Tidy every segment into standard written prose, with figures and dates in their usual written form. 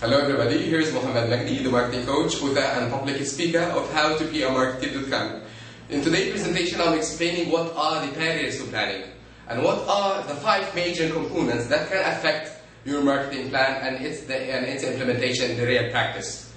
Hello everybody, here's Mohammed Magdi, the marketing coach, author and public speaker of howtobeamarketer.com. In today's presentation, I'm explaining what are the barriers to planning and what are the 5 major components that can affect your marketing plan and its implementation in the real practice.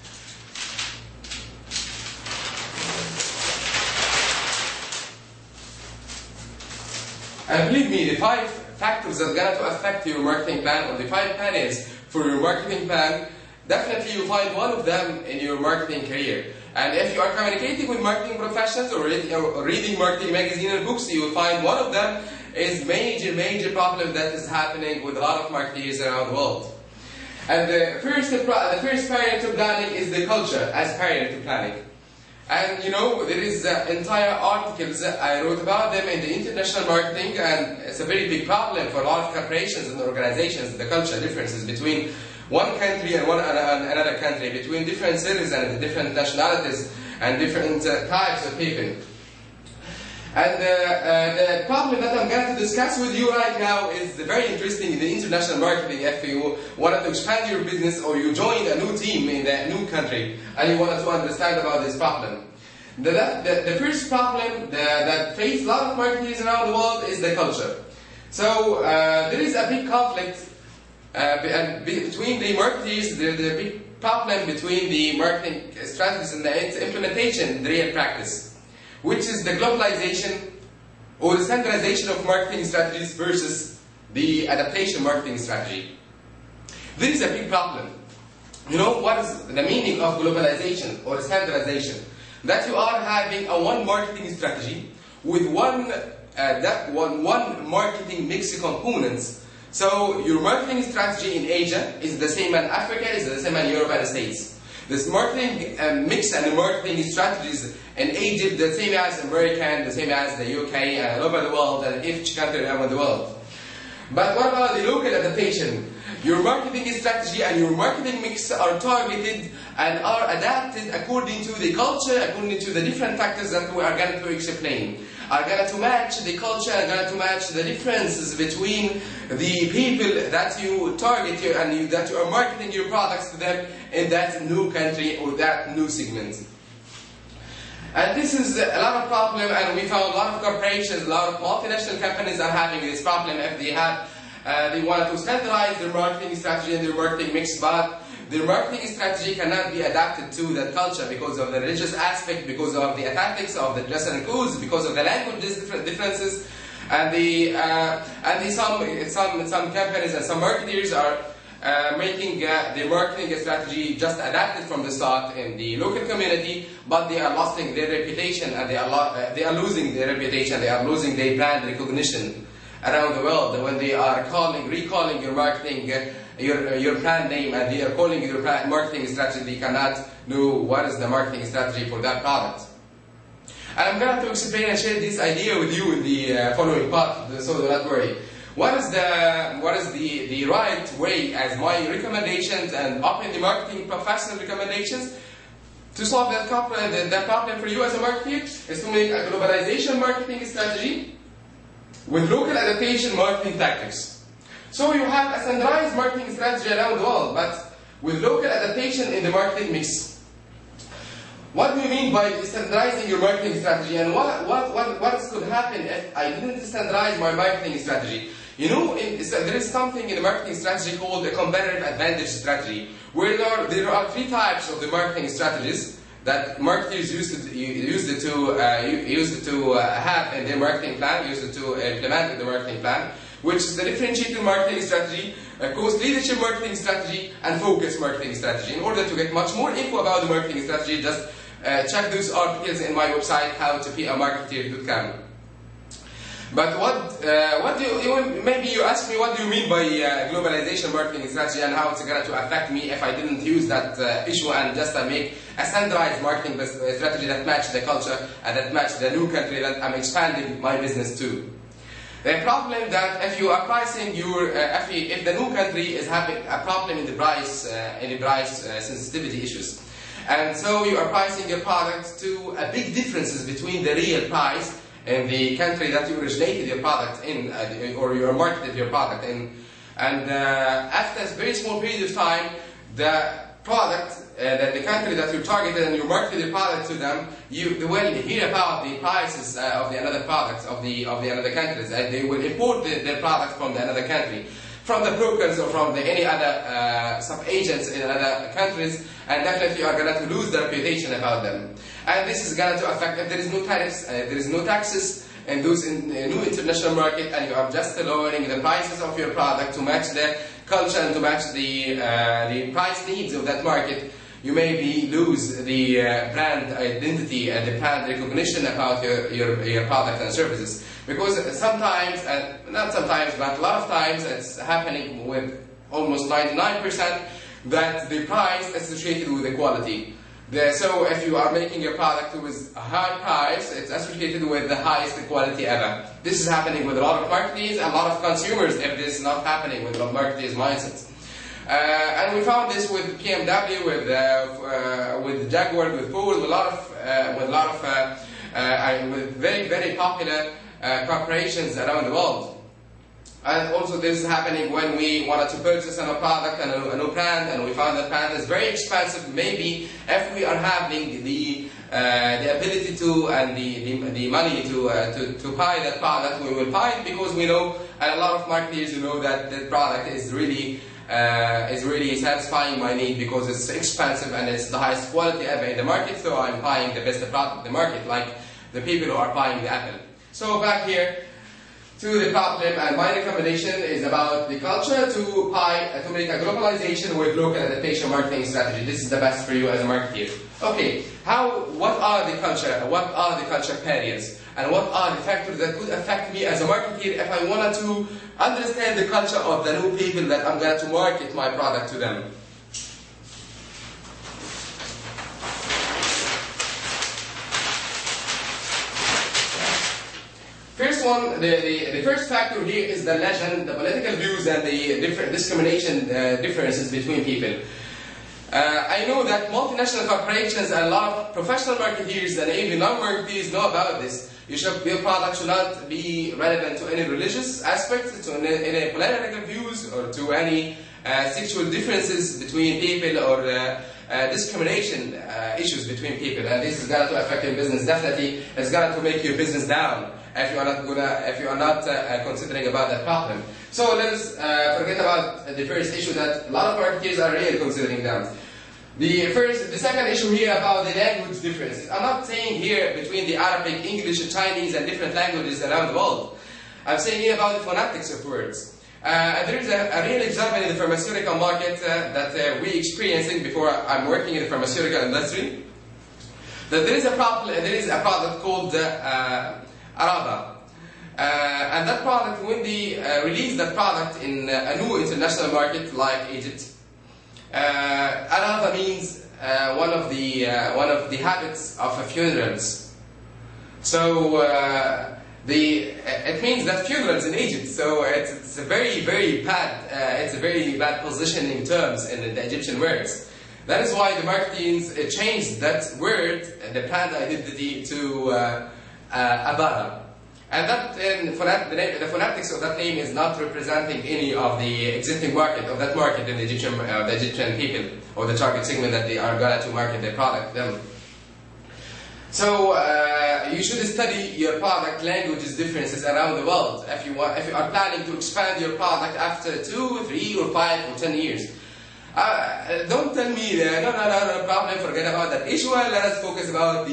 And believe me, the 5 factors that are going to affect your marketing plan, or the 5 barriers for your marketing plan, definitely you'll find one of them in your marketing career. And if you are communicating with marketing professionals or reading marketing magazine and books, you will find one of them is major problem that is happening with a lot of marketers around the world. And the first barrier to planning is the culture as barrier to planning. And you know, there is entire articles I wrote about them in the international marketing, and it's a very big problem for a lot of corporations and organizations, the culture differences between one country and another country, between different cities and different nationalities and different types of people. And the problem that I'm going to discuss with you right now is very interesting in the international marketing. If you wanted to expand your business or you joined a new team in a new country and you wanted to understand about this problem. The first problem that faces a lot of marketers around the world is the culture. So there is a big conflict between the marketers, the big problem between the marketing strategies and its implementation in the real practice, which is the globalization or the standardization of marketing strategies versus the adaptation marketing strategy. This is a big problem. You know, what is the meaning of globalization or standardization? That you are having a one marketing strategy with one marketing mix components. So your marketing strategy in Asia is the same in Africa, is the same in Europe and the States. This marketing mix and the marketing strategies in Egypt, the same as American, the same as the UK, and all over the world, and each country around the world. But what about the local adaptation? Your marketing strategy and your marketing mix are targeted and are adapted according to the culture, according to the different factors that we are going to explain. Are going to match the culture, are going to match the differences between the people that you target and that you are marketing your products to them in that new country or that new segment. And this is a lot of problem, and we found a lot of corporations, a lot of multinational companies are having this problem if they want to standardize their marketing strategy and their marketing mix, but their marketing strategy cannot be adapted to that culture because of the religious aspect, because of the tactics of the dress and codes, because of the language differences, and some companies and some marketers are making their marketing strategy just adapted from the start in the local community, but they are losing their reputation and they are losing their reputation, they are losing their brand recognition around the world when they are recalling your marketing, your brand name, and they are calling your marketing strategy. They cannot know what is the marketing strategy for that product. And I'm going to explain and share this idea with you in the following part, so do not worry. What is the right way as my recommendations and open the marketing professional recommendations to solve that problem for you as a marketer is to make a globalization marketing strategy with local adaptation marketing tactics. So you have a standardized marketing strategy around the world, but with local adaptation in the marketing mix. What do you mean by standardizing your marketing strategy, and what could happen if I didn't standardize my marketing strategy? You know, there is something in the marketing strategy called the competitive advantage strategy, where there are 3 types of the marketing strategies that marketers used to have in their marketing plan, used to implement in the marketing plan, which is the differentiated marketing strategy, cost leadership marketing strategy, and focus marketing strategy. In order to get much more info about the marketing strategy, just check those articles in my website, howtobeamarketer.com. But maybe you ask me, what do you mean by globalization marketing strategy and how it's going to affect me if I didn't use that issue and just make a standardized marketing strategy that matches the culture and that matches the new country that I'm expanding my business to. The problem that if you are pricing your, if the new country is having a problem in the price sensitivity issues, and so you are pricing your product to a big differences between the real price in the country that you originated your product in, or you marketed your product in, and after a very small period of time, the product, the country that you targeted and you marketed the product to them, they will hear about the prices of the another products of the another countries, and they will import their product from the another country, from the brokers or from any other sub-agents in other countries, and definitely you are going to lose the reputation about them. And this is going to affect, if there is no tariffs, if there is no taxes, and those in a new international market, and you are just lowering the prices of your product to match the culture and to match the price needs of that market, you maybe lose the brand identity and the brand recognition about your product and services. Because sometimes, not sometimes, but a lot of times, it's happening with almost 99% that the price is associated with the quality. So if you are making a product with a high price, it's associated with the highest quality ever. This is happening with a lot of marketers and a lot of consumers if this is not happening with a lot of marketers' mindsets. And we found this with BMW, with Jaguar, with Ford, with very, very popular corporations around the world. And also this is happening when we wanted to purchase a new product and a new brand, and we found that brand is very expensive. Maybe if we are having the ability to and the money to buy that product, we will buy it because we know, and a lot of marketers know that the product is really satisfying my need because it's expensive and it's the highest quality ever in the market. So I'm buying the best product in the market, like the people who are buying the Apple. So back here to the problem, and my recommendation is about the culture to make a globalization with local adaptation marketing strategy. This is the best for you as a marketer. Okay, what are the culture barriers, and what are the factors that could affect me as a marketer if I wanted to understand the culture of the new people that I'm going to market my product to them? First one, the first factor here is the legend, the political views, and the different discrimination differences between people. I know that multinational corporations and a lot of professional marketeers and even non-marketeers know about this. Your product should not be relevant to any religious aspect, to any political views, or to any sexual differences between people, or discrimination issues between people. And this is going to affect your business. Definitely, it's going to make your business down if you are not considering about that problem. So let's forget about the first issue that a lot of marketers are really considering them. The second issue here about the language differences. I'm not saying here between the Arabic, English, Chinese, and different languages around the world. I'm saying here about the phonetics of words. There is a real example in the pharmaceutical market that we're experiencing before I'm working in the pharmaceutical industry. That there is a product called Araba. And that product, when they released that product in a new international market like Egypt, Araba means one of the habits of funerals. So it means that funerals in Egypt. So it's a very, very bad positioning terms in the Egyptian words. That is why the marketing changed that word, the brand identity, to Abara. And the phonetics of that name is not representing any of the existing market of that market in the Egyptian people, or the target segment that they are going to market their product them. So you should study your product languages differences around the world if you are planning to expand your product after 2, 3, or 5, or 10 years. Don't tell me no problem, forget about that issue, let us focus about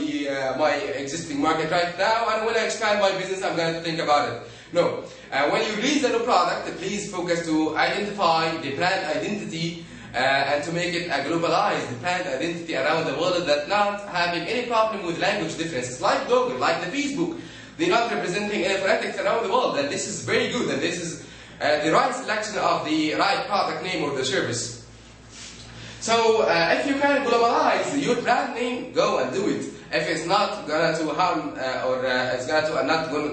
my existing market right now, and when I expand my business I'm going to think about it. No, when you release a new product, please focus to identify the brand identity and to make it a globalized brand identity around the world, that not having any problem with language differences, like Google, like the Facebook. They're not representing any phonetics around the world, and this is very good, and this is the right selection of the right product name or the service. So if you can globalize your brand name, go and do it. If it's not going to harm or it's not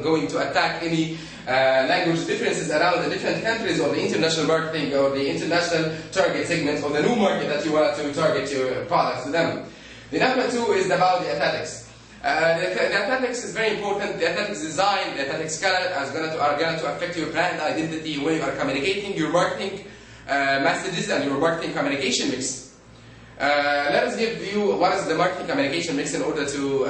going to attack any language differences around the different countries, or the international marketing, or the international target segments, or the new market that you want to target your products to them. The number 2 is about the aesthetics. The aesthetics is very important. The aesthetics design, the aesthetics color are going to affect your brand identity when you are communicating your marketing messages and your marketing communication mix. Let us give you what is the marketing communication mix in order to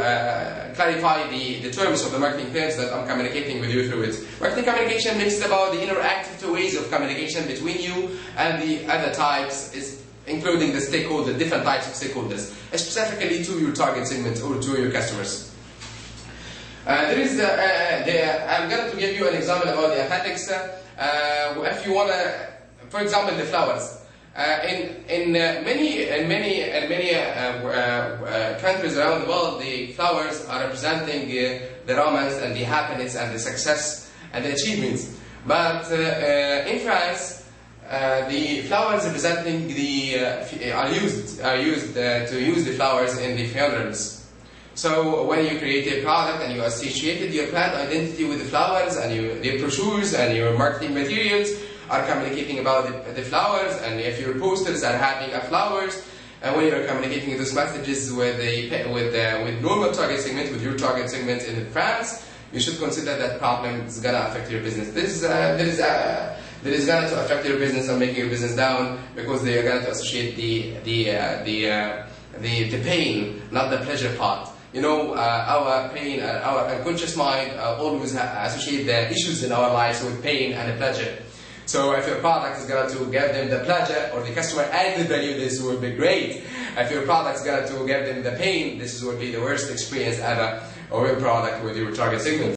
clarify the terms of the marketing terms that I'm communicating with you through it. Marketing communication mix is about the interactive ways of communication between you and the other types, including the stakeholders, different types of stakeholders, specifically to your target segment or to your customers. I'm going to give you an example about the aesthetics. If you want to, for example, the flowers. In many countries around the world, the flowers are representing the romance and the happiness and the success and the achievements. But in France, the flowers representing are used to use the flowers in the funerals. So when you create a product and you associated your brand identity with the flowers and the brochures and your marketing materials are communicating about the flowers, and if your posters are having flowers, and when you're communicating those messages with normal target segment, with your target segment in France, you should consider that problem is gonna affect your business. That is going to affect your business and make your business down, because they are going to associate the pain, not the pleasure part. You know, our pain, our unconscious mind always associate the issues in our lives with pain and pleasure. So if your product is going to give them the pleasure, or the customer and the value, this will be great. If your product is going to give them the pain, this will be the worst experience ever of your product with your target segment.